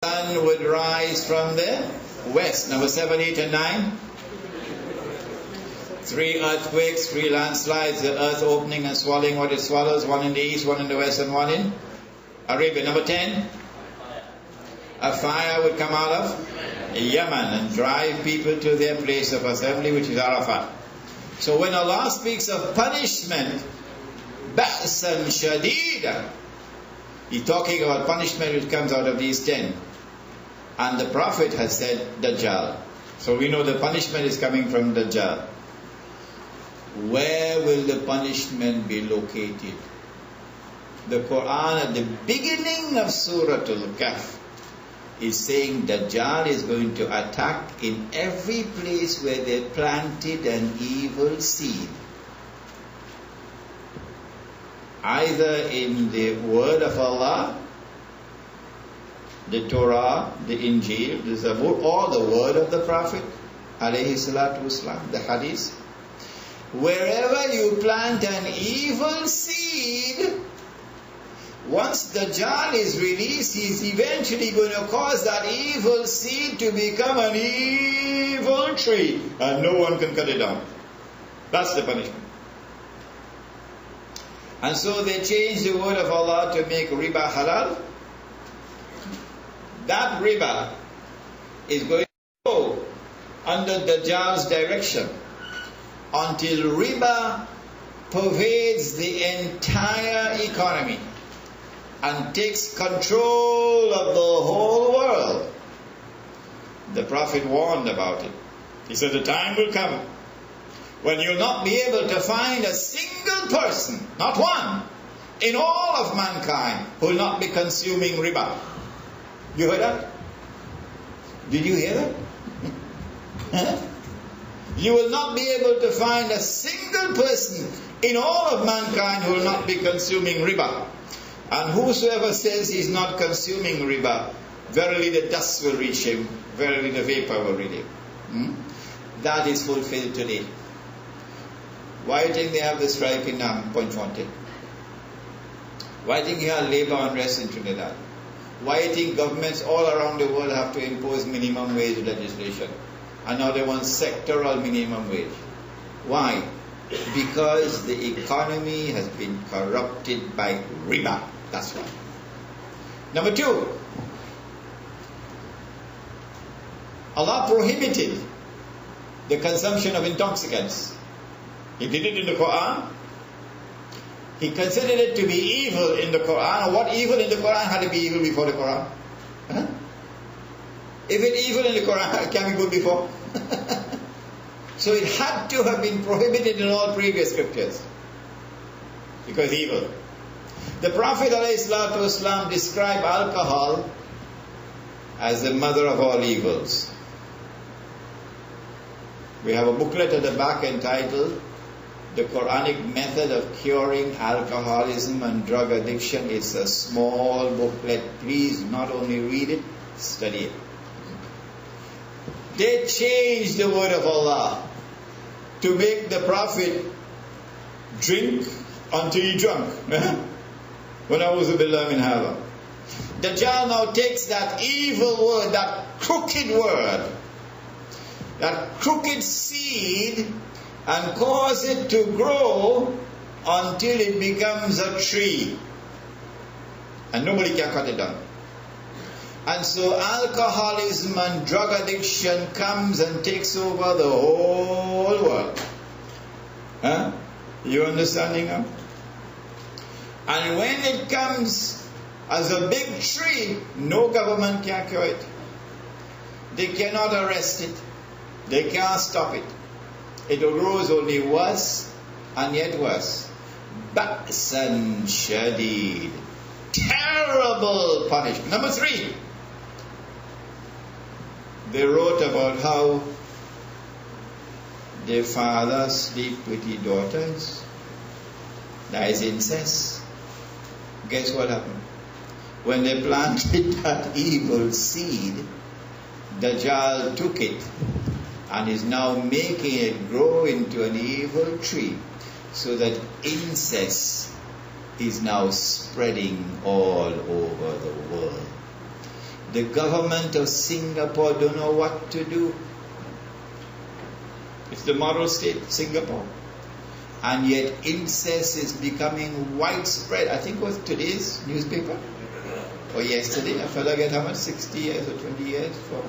sun would rise from the west. Number 7, 8, and 9. 3 earthquakes, 3 landslides, the earth opening and swallowing what it swallows, 1 in the east, 1 in the west, and 1 in Arabia. Number 10, a fire would come out of Yemen and drive people to their place of assembly, which is Arafat. So when Allah speaks of punishment, ba'san shadida, He's talking about punishment which comes out of these 10. And the Prophet has said Dajjal. So we know the punishment is coming from Dajjal. Where will the punishment be located? The Quran at the beginning of Surah Kahf is saying Dajjal is going to attack in every place where they planted an evil seed. Either in the word of Allah, the Torah, the Injil, the Zabur, or the word of the Prophet, alayhi salatu wasalam, the Hadith. Wherever you plant an evil seed, once the Dajjal is released, he's eventually going to cause that evil seed to become an evil tree, and no one can cut it down. That's the punishment. And so they changed the word of Allah to make riba halal. That riba is going to go under Dajjal's direction until riba pervades the entire economy and takes control of the whole world. The Prophet warned about it. He said the time will come when you'll not be able to find a single person, not one, in all of mankind who will not be consuming riba. You heard that? Did you hear that? Huh? You will not be able to find a single person in all of mankind who will not be consuming riba. And whosoever says he's not consuming riba, verily the dust will reach him, verily the vapor will reach him. That is fulfilled today. Why do you think they have the strike in Pointe-Fontaine? Why do you think you have labor unrest in Trinidad? Why do you think governments all around the world have to impose minimum wage legislation? And now they want sectoral minimum wage. Why? Because the economy has been corrupted by riba. That's why. Number 2, Allah prohibited the consumption of intoxicants. He did it in the Quran. He considered it to be evil in the Quran. What evil in the Quran had to be evil before the Quran? Huh? If it's evil in the Quran, can be good before? So it had to have been prohibited in all previous scriptures. Because evil. The Prophet ﷺ described alcohol as the mother of all evils. We have a booklet at the back entitled The Quranic Method of Curing Alcoholism and Drug Addiction. It's a small booklet. Please not only read it, study it. They changed the word of Allah to make the Prophet drink until he drunk. When I was a billah min hada. Dajjal now takes that evil word, that crooked word, that crooked seed, and cause it to grow until it becomes a tree. And nobody can cut it down. And so alcoholism and drug addiction comes and takes over the whole world. Huh? You understanding now? And when it comes as a big tree, no government can cure it. They cannot arrest it. They can't stop it. It grows only worse and yet worse. Ba'san shadid. Terrible punishment. Number 3. They wrote about how their father sleep with his daughters. That is incest. Guess what happened? When they planted that evil seed, Dajjal took it and is now making it grow into an evil tree, so that incest is now spreading all over the world. The government of Singapore don't know what to do. It's the model state, Singapore. And yet incest is becoming widespread. I think it was today's newspaper or yesterday. A fellow get how much? 60 years or 20 years for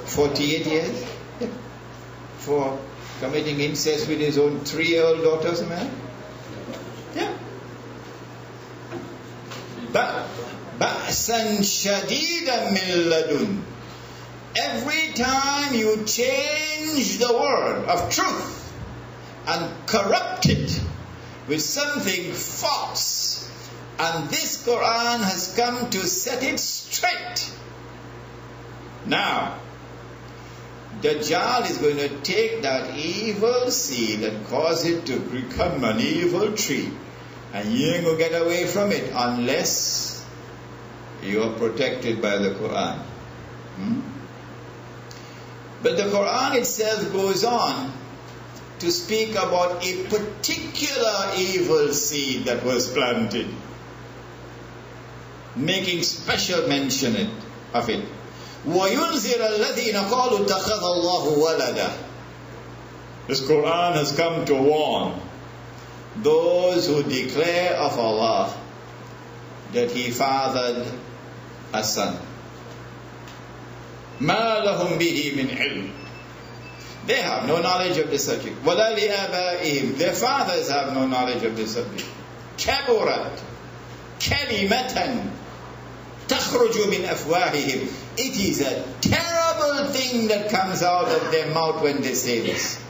48 years for committing incest with his own 3-year-old daughter, man. Yeah. Ba'san shadidan min ladun. Every time you change the word of truth and corrupt it with something false, and this Quran has come to set it straight. Now, Dajjal is going to take that evil seed and cause it to become an evil tree, and you ain't going to get away from it unless you are protected by the Quran. But the Quran itself goes on to speak about a particular evil seed that was planted, making special mention of it. وَيُنْزِرَ الَّذِينَ قَالُوا اتَّخَذَ اللَّهُ وَلَدًا. This Quran has come to warn those who declare of Allah that He fathered a son. مَا لَهُمْ بِهِ مِنْ عِلْمٍ. They have no knowledge of the subject. وَلَا لِآبَائِهِمْ. Their fathers have no knowledge of the subject. كَبُرَتْ كَلِمَةً تَخْرُجُ مِنْ أَفْوَاهِهِمْ. It is a terrible thing that comes out of their mouth when they say this.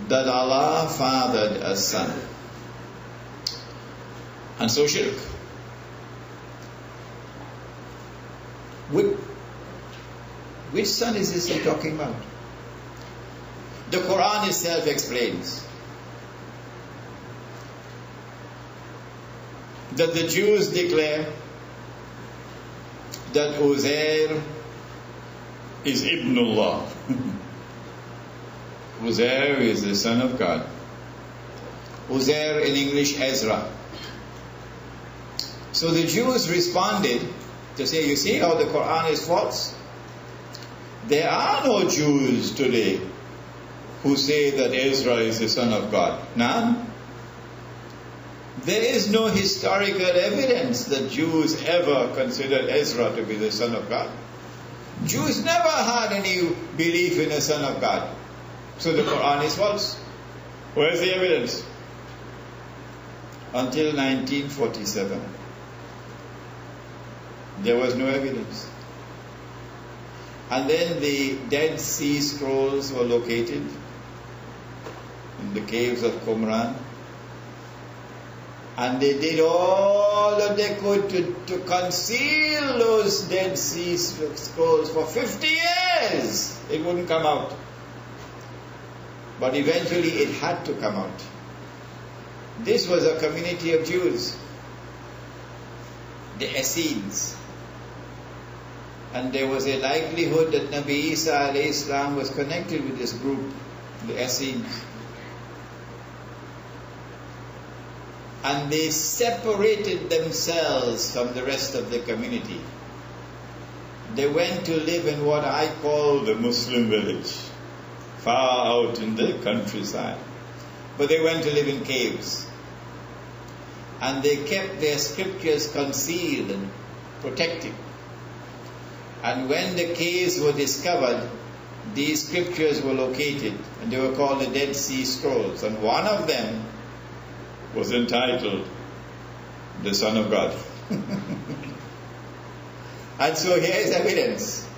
That Allah fathered a son. And so shirk. Which son is this he talking about? The Quran itself explains that the Jews declare that Uzair is Ibnullah. Uzair is the son of God. Uzair in English, Ezra. So the Jews responded to say, you see how the Quran is false? There are no Jews today who say that Ezra is the son of God. None. There is no historical evidence that Jews ever considered Ezra to be the son of God. Jews never had any belief in the son of God. So the Quran is false. Where's the evidence? Until 1947, there was no evidence. And then the Dead Sea Scrolls were located in the caves of Qumran. And they did all that they could to conceal those Dead Sea Scrolls for 50 years. It wouldn't come out. But eventually it had to come out. This was a community of Jews, the Essenes. And there was a likelihood that Nabi Isa alayhi salam was connected with this group, the Essenes. And they separated themselves from the rest of the community. They went to live in what I call the Muslim village, far out in the countryside. But they went to live in caves. And they kept their scriptures concealed and protected. And when the caves were discovered, these scriptures were located, and they were called the Dead Sea Scrolls. And one of them was entitled the Son of God. And so here is evidence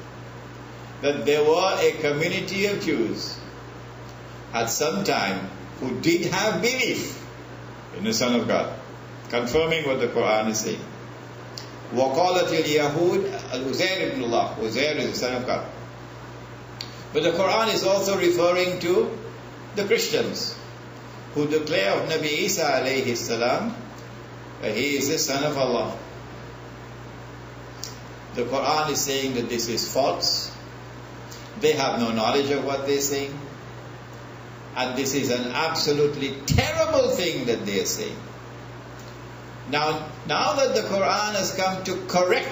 that there were a community of Jews at some time who did have belief in the Son of God, confirming what the Quran is saying. وَقَالَتِ الْيَهُودِ الْأُزَيْرِ ibn Allah. Uzair is the son of God. But the Quran is also referring to the Christians who declare of Nabi Isa alayhi salam that he is the son of Allah. The Quran is saying that this is false. They have no knowledge of what they're saying. And this is an absolutely terrible thing that they are saying. Now that the Quran has come to correct